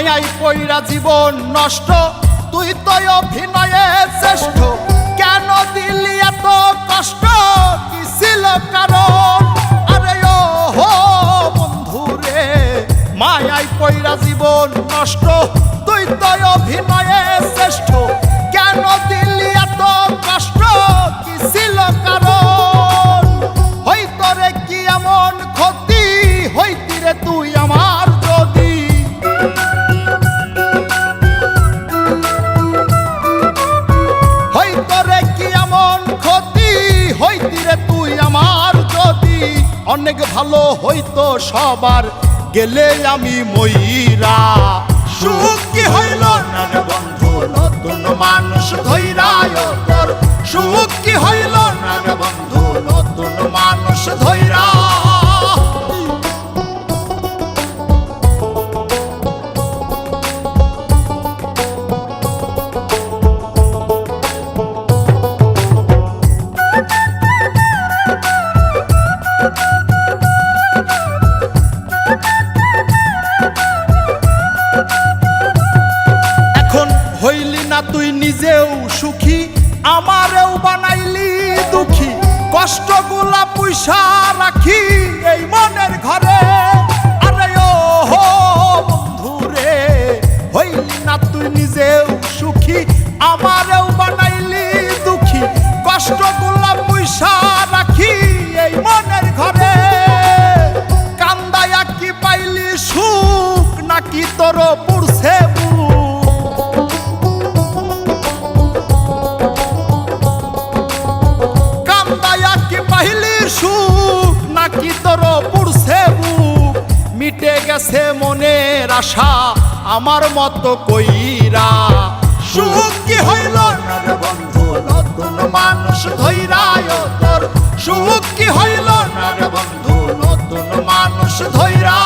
মায়াই পইরা জীবন নষ্ট, তুই তো অভিনয়ে শ্রেষ্ঠ। কেন দিলি এত কষ্ট, কি ছিল কারণ? আরে ও হো বন্ধু রে, মায়াই পইরা জীবন নষ্ট, তুই তো অভিনয়ে শ্রেষ্ঠ। কেন দিলি এত কষ্ট, কি ছিল কারণ? হইতো রে কি এমন ক্ষতি, হইতি রে তুই আমার যদি। হইতো রে কি এমন ক্ষতি, হইতি রে তুই আমার যদি। অনেক ভালো হইতো সবার, গেলে আমি ময়রা। সুখ কি হইল না রে বন্ধু, নতুন মানুষ ধৈরায় তোর। সুখ কি হইল না রে বন্ধু, নতুন মানুষ ধৈরা। হইলি না তুই নিজেও সুখী, আমারেও বানাইলি দুঃখী। কষ্টগুলা পয়সা রাখি এই মনের ঘরে। আরে ও হো বন্ধু রে, হইলি না তুই নিজেও সুখী, আমারেও বানাইলি দুঃখী। কষ্টগুলা পয়সা রাখি এই মনের ঘরে। কান্দায়া কি পাইলি সুখ, নাকি তোর পুরছে সুখ, নাকি তোর পুরছে বুক? মিটে গেছে মনের আশা আমার মতো কইরা। সুখ কি হইল না রে বন্ধু, নতুন মানুষ ধৈরায় তোর। সুখ কি হইল না রে বন্ধু, নতুন মানুষ ধৈরা।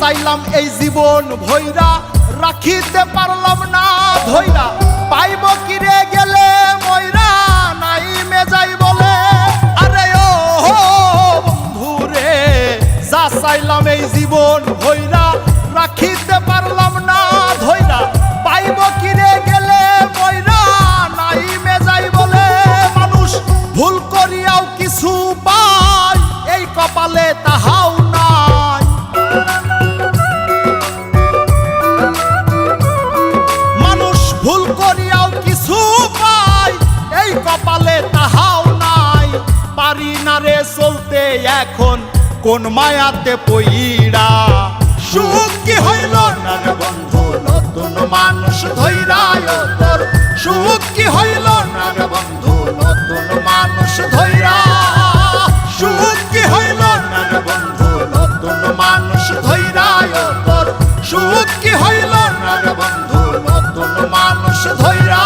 চাইলাম এই জীবন ভৈরা, রাখিতে পারলাম না ধৈরা। পাইব কিরে গেলে ময়রা, নাই মে যাই বলে। আরে ও বন্ধু রে, যা চাইলাম এই জীবন ভৈরা, রাখিতে পারলাম না ধৈরা। পাইব কিরে গেলে ময়রা, নাই মে যাই বলে। মানুষ ভুল করিয়াও কিছু পায়, এই কপালে তাহাও নাই। ভুল করিয়াও কিছু পাই, এই কপালে তাহাও নাই। পারি না রে চলতে এখন কোন মায়াতে পইরা। সুখ কি হইল না রে বন্ধু, নতুন মানুষ ধৈরায় তোর। সুখ কি হইল না রে বন্ধু, নতুন মানুষ ধৈরা। সুখ কি হইল না রে বন্ধু, নতুন মানুষ ধৈরায় তোর। সুখ কি হইল না রে বন্ধু, নতুন মানুষ ধৈরা।